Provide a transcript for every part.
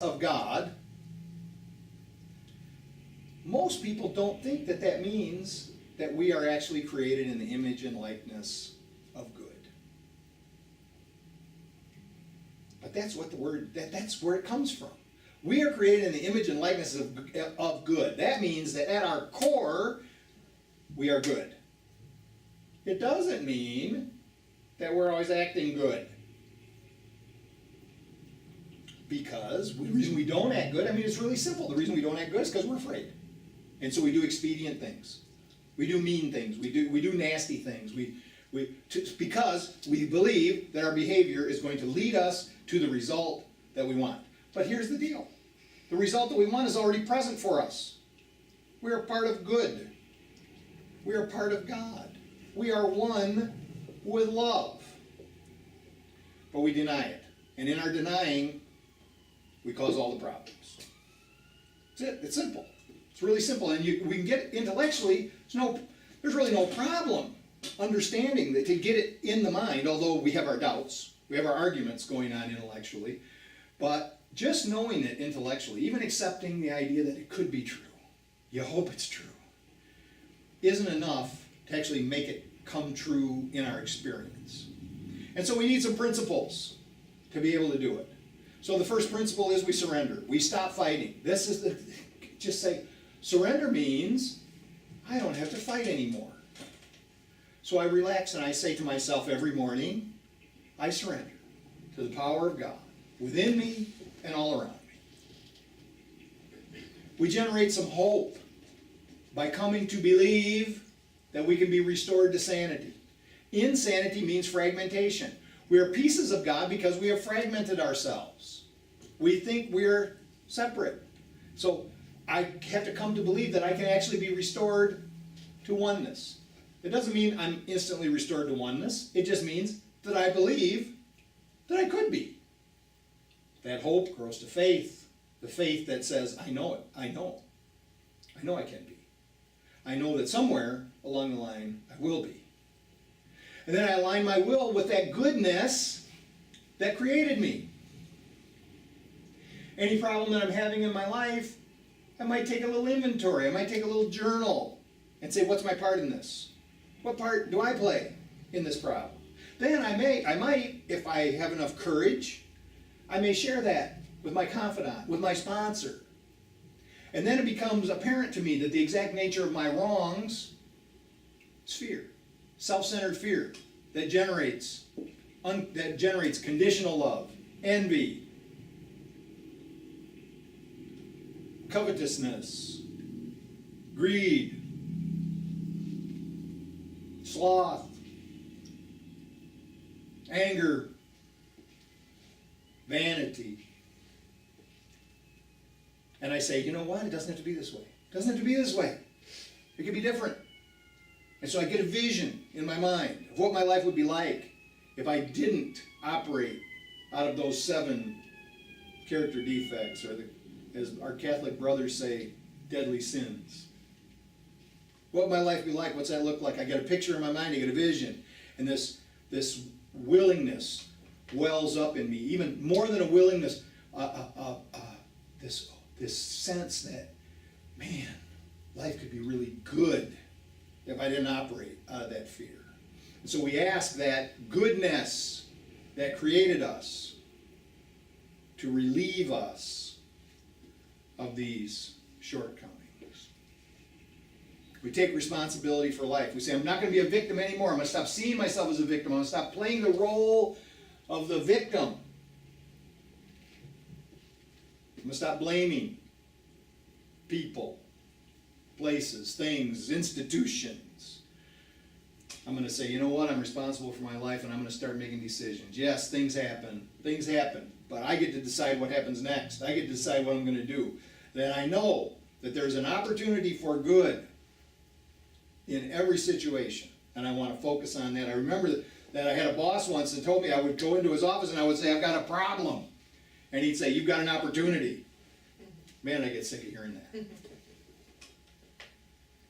of God, most people don't think that that means that we are actually created in the image and likeness of good. But that's what the word, that's where it comes from. We are created in the image and likeness of good. That means that at our core, we are good. It doesn't mean that we're always acting good. Because the reason we don't act good, I mean, it's really simple. The reason we don't act good is because we're afraid. And so we do expedient things. We do mean things. We do nasty things. Because we believe that our behavior is going to lead us to the result that we want. But here's the deal. The result that we want is already present for us. We are part of good. We are part of God. We are one with love. But we deny it. And in our denying, we cause all the problems. That's it. It's simple. It's really simple. And we can get it intellectually. There's really no problem understanding that, to get it in the mind, although we have our doubts. We have our arguments going on intellectually. But just knowing it intellectually, even accepting the idea that it could be true, you hope it's true, isn't enough to actually make it come true in our experience. And so we need some principles to be able to do it. So the first principle is we surrender. We stop fighting. Just say, surrender means I don't have to fight anymore. So I relax and I say to myself every morning, I surrender to the power of God within me and all around me. We generate some hope by coming to believe that we can be restored to sanity. Insanity means fragmentation. We are pieces of God because we have fragmented ourselves. We think we're separate. So I have to come to believe that I can actually be restored to oneness. It doesn't mean I'm instantly restored to oneness. It just means that I believe that I could be. That hope grows to faith. The faith that says, I know it. I know. I know I can be. I know that somewhere along the line I will be. And then I align my will with that goodness that created me. Any problem that I'm having in my life, I might take a little inventory. I might take a little journal and say, what's my part in this? What part do I play in this problem? Then I might, if I have enough courage, I may share that with my confidant, with my sponsor. And then it becomes apparent to me that the exact nature of my wrongs is fear. Self-centered fear that generates conditional love, envy, covetousness, greed, sloth, anger, vanity. And I say, you know what? It doesn't have to be this way. It doesn't have to be this way. It could be different. And so I get a vision in my mind of what my life would be like if I didn't operate out of those 7 character defects, or as our Catholic brothers say, deadly sins. What would my life be like? What's that look like? I get a picture in my mind, I get a vision. And this willingness wells up in me, even more than a willingness, this sense that, man, life could be really good if I didn't operate out of that fear. And so we ask that goodness that created us to relieve us of these shortcomings. We take responsibility for life. We say, I'm not going to be a victim anymore. I'm going to stop seeing myself as a victim. I'm going to stop playing the role of the victim. I'm going to stop blaming people, places, things, institutions. I'm going to say, you know what? I'm responsible for my life, and I'm going to start making decisions. Yes, things happen. Things happen. But I get to decide what happens next. I get to decide what I'm going to do. Then I know that there's an opportunity for good in every situation, and I want to focus on that. I remember that I had a boss once that told me I would go into his office and I would say, I've got a problem. And he'd say, you've got an opportunity. Man, I get sick of hearing that.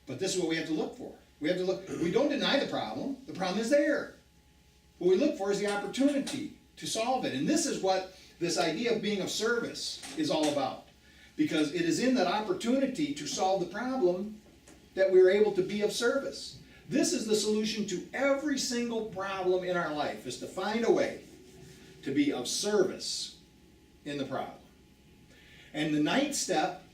But this is what we have to look for. We have to look. We don't deny the problem. The problem is there. What we look for is the opportunity to solve it. And this is what this idea of being of service is all about. Because it is in that opportunity to solve the problem that we're able to be of service. This is the solution to every single problem in our life, is to find a way to be of service in the problem. And the ninth step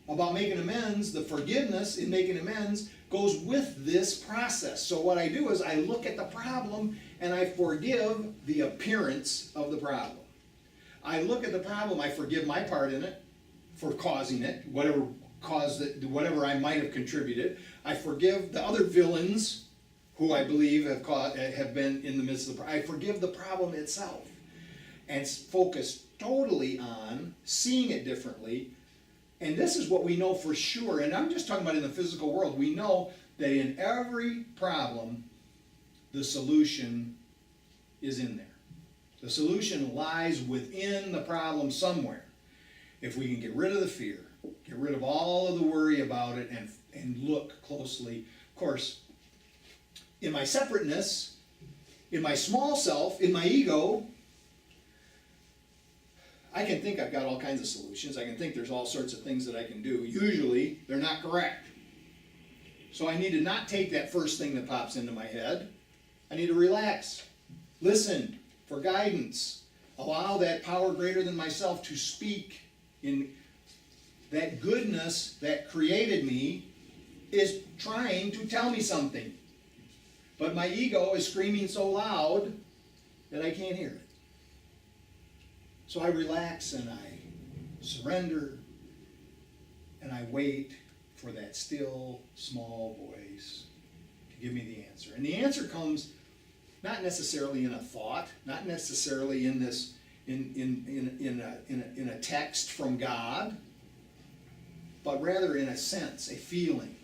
about making amends, the forgiveness in making amends, goes with this process. So what I do is I look at the problem and I forgive the appearance of the problem. I look at the problem, I forgive my part in it for causing it, whatever caused it, whatever I might have contributed. I forgive the other villains who I believe have been in the midst of the problem. I forgive the problem itself and focus totally on seeing it differently. And this is what we know for sure, and I'm just talking about in the physical world. We know that in every problem, the solution is in there. The solution lies within the problem somewhere. If we can get rid of the fear, get rid of all of the worry about it, and look closely. Of course, in my separateness, in my small self, in my ego, I can think I've got all kinds of solutions. I can think there's all sorts of things that I can do. Usually, they're not correct. So I need to not take that first thing that pops into my head. I need to relax, listen for guidance, allow that power greater than myself to speak. In that goodness that created me is trying to tell me something. But my ego is screaming so loud that I can't hear it. So I relax and I surrender and I wait for that still small voice to give me the answer. And the answer comes not necessarily in a thought, not necessarily in this in a text from God, but rather in a sense, a feeling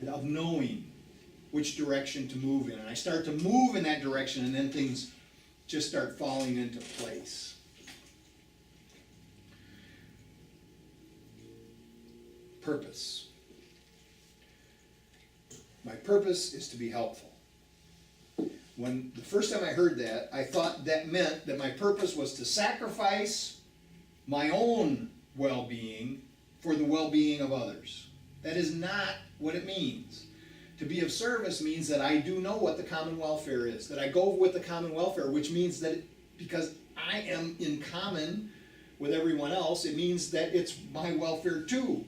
of knowing which direction to move in. And I start to move in that direction, and then things just start falling into place. Purpose. My purpose is to be helpful. When the first time I heard that, I thought that meant that my purpose was to sacrifice my own well-being for the well-being of others. That is not what it means. To be of service means that I do know what the common welfare is, that I go with the common welfare, which means that because I am in common with everyone else, it means that it's my welfare too.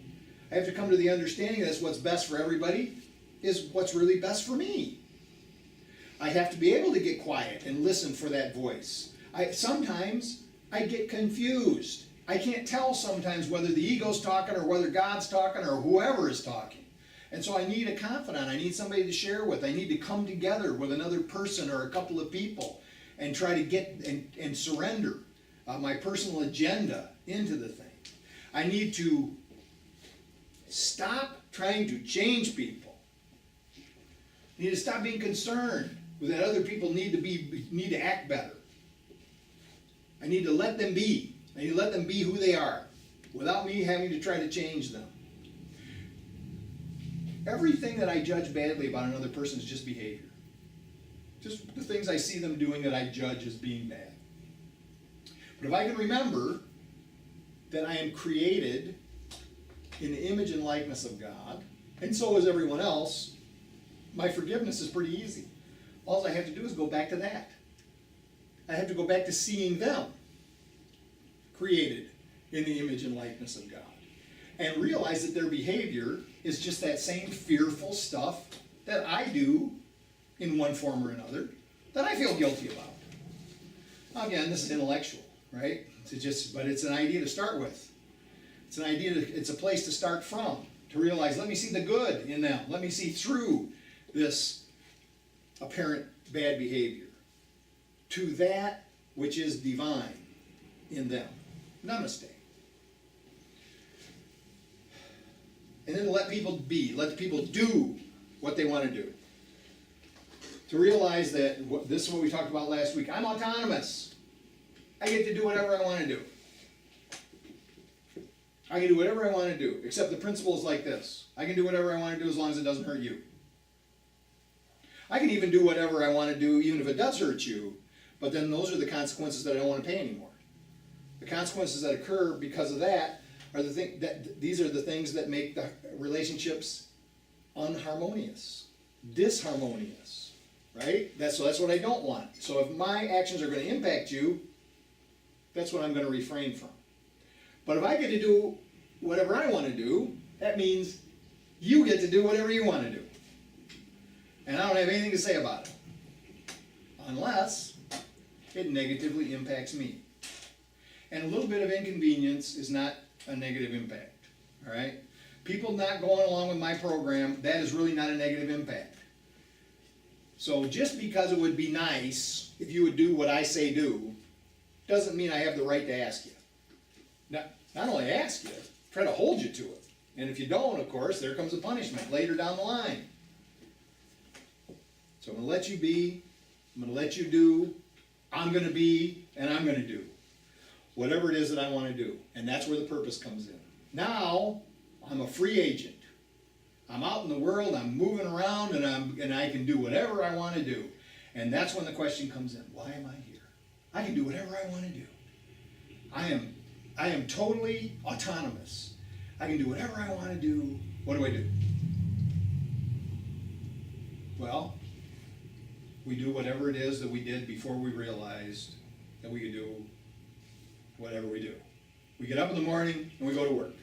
I have to come to the understanding that what's best for everybody is what's really best for me. I have to be able to get quiet and listen for that voice. Sometimes I get confused. I can't tell sometimes whether the ego's talking or whether God's talking or whoever is talking. And so I need a confidant. I need somebody to share with. I need to come together with another person or a couple of people and try to get and surrender my personal agenda into the thing. I need to stop trying to change people. I need to stop being concerned that other people need to act better. I need to let them be. I need to let them be who they are without me having to try to change them. Everything that I judge badly about another person is just behavior. Just the things I see them doing that I judge as being bad. But if I can remember that I am created in the image and likeness of God, and so is everyone else, my forgiveness is pretty easy. All I have to do is go back to that. I have to go back to seeing them created in the image and likeness of God, and realize that their behavior is just that same fearful stuff that I do in one form or another that I feel guilty about. Again, this is intellectual, right? But it's an idea to start with. It's a place to start from, to realize, let me see the good in them. Let me see through this apparent bad behavior to that which is divine in them. Namaste. And then let people be, let people do what they want to do. To realize that, this is what we talked about last week, I'm autonomous. I get to do whatever I want to do. I can do whatever I want to do, except the principle is like this. I can do whatever I want to do as long as it doesn't hurt you. I can even do whatever I want to do even if it does hurt you, but then those are the consequences that I don't want to pay anymore. The consequences that occur because of that are these are the things that make the relationships unharmonious, disharmonious, right? So that's what I don't want. So if my actions are going to impact you, that's what I'm going to refrain from. But if I get to do whatever I want to do, that means you get to do whatever you want to do. And I don't have anything to say about it, unless it negatively impacts me. And a little bit of inconvenience is not a negative impact, all right? People not going along with my program, that is really not a negative impact. So just because it would be nice if you would do what I say do, doesn't mean I have the right to ask you. Not only ask you, try to hold you to it. And if you don't, of course, there comes a punishment later down the line. So I'm going to let you be, I'm going to let you do, I'm going to be, and I'm going to do whatever it is that I want to do. And that's where the purpose comes in. Now, I'm a free agent. I'm out in the world, I'm moving around, and I can do whatever I want to do. And that's when the question comes in, why am I here? I can do whatever I want to do. I am totally autonomous. I can do whatever I want to do. What do I do? Well, we do whatever it is that we did before we realized that we could do whatever we do. We get up in the morning and we go to work.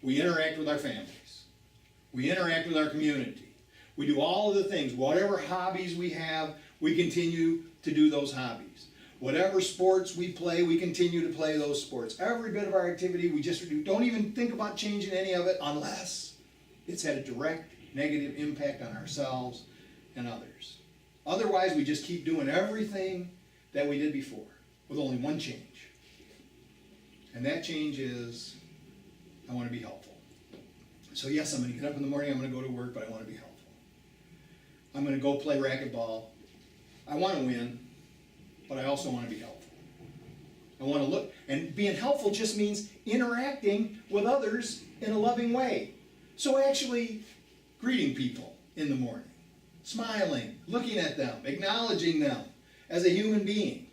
We interact with our families. We interact with our community. We do all of the things. Whatever hobbies we have, we continue to do those hobbies. Whatever sports we play, we continue to play those sports. Every bit of our activity, we just do. Don't even think about changing any of it unless it's had a direct negative impact on ourselves and others. Otherwise, we just keep doing everything that we did before with only one change. And that change is, I want to be helpful. So yes, I'm going to get up in the morning, I'm going to go to work, but I want to be helpful. I'm going to go play racquetball. I want to win, but I also want to be helpful. I want to look, and being helpful just means interacting with others in a loving way. So actually greeting people in the morning, smiling, looking at them, acknowledging them as a human being.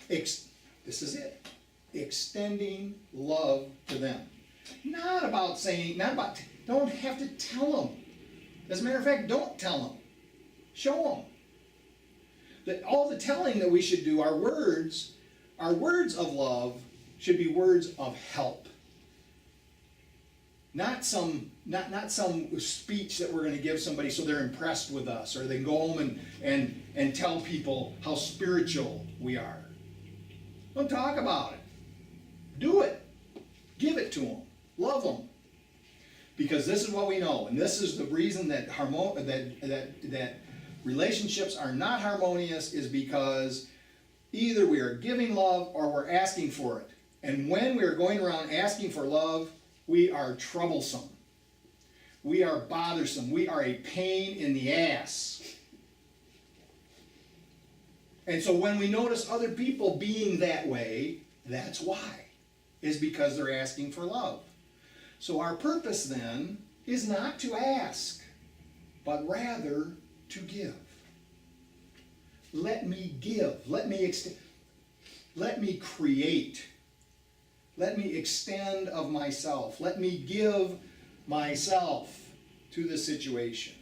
This is it. Extending love to them. Not about saying, don't have to tell them. As a matter of fact, don't tell them. Show them. That all the telling that we should do, our words of love should be words of help. Not some speech that we're going to give somebody so they're impressed with us, or they go home and tell people how spiritual we are. Don't talk about it. Do it. Give it to them. Love them. Because this is what we know, and this is the reason that that relationships are not harmonious, is because either we are giving love or we're asking for it. And when we are going around asking for love, we are troublesome. We are bothersome. We are a pain in the ass. And so when we notice other people being that way, that's why. Is because they're asking for love. So our purpose then is not to ask, but rather to give. Let me give. Let me extend. Let me create. Let me extend of myself. Let me give myself to the situation.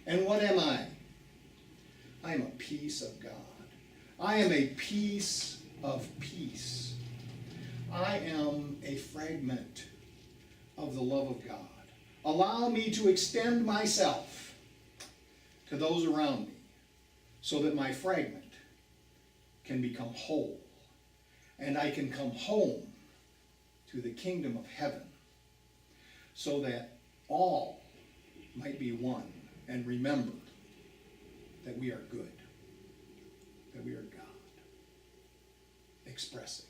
And what am I? I am a piece of God. I am a piece of peace. I am a fragment of the love of God. Allow me to extend myself to those around me so that my fragment can become whole. And I can come home to the kingdom of heaven so that all might be one and remember that we are good, that we are God, expressing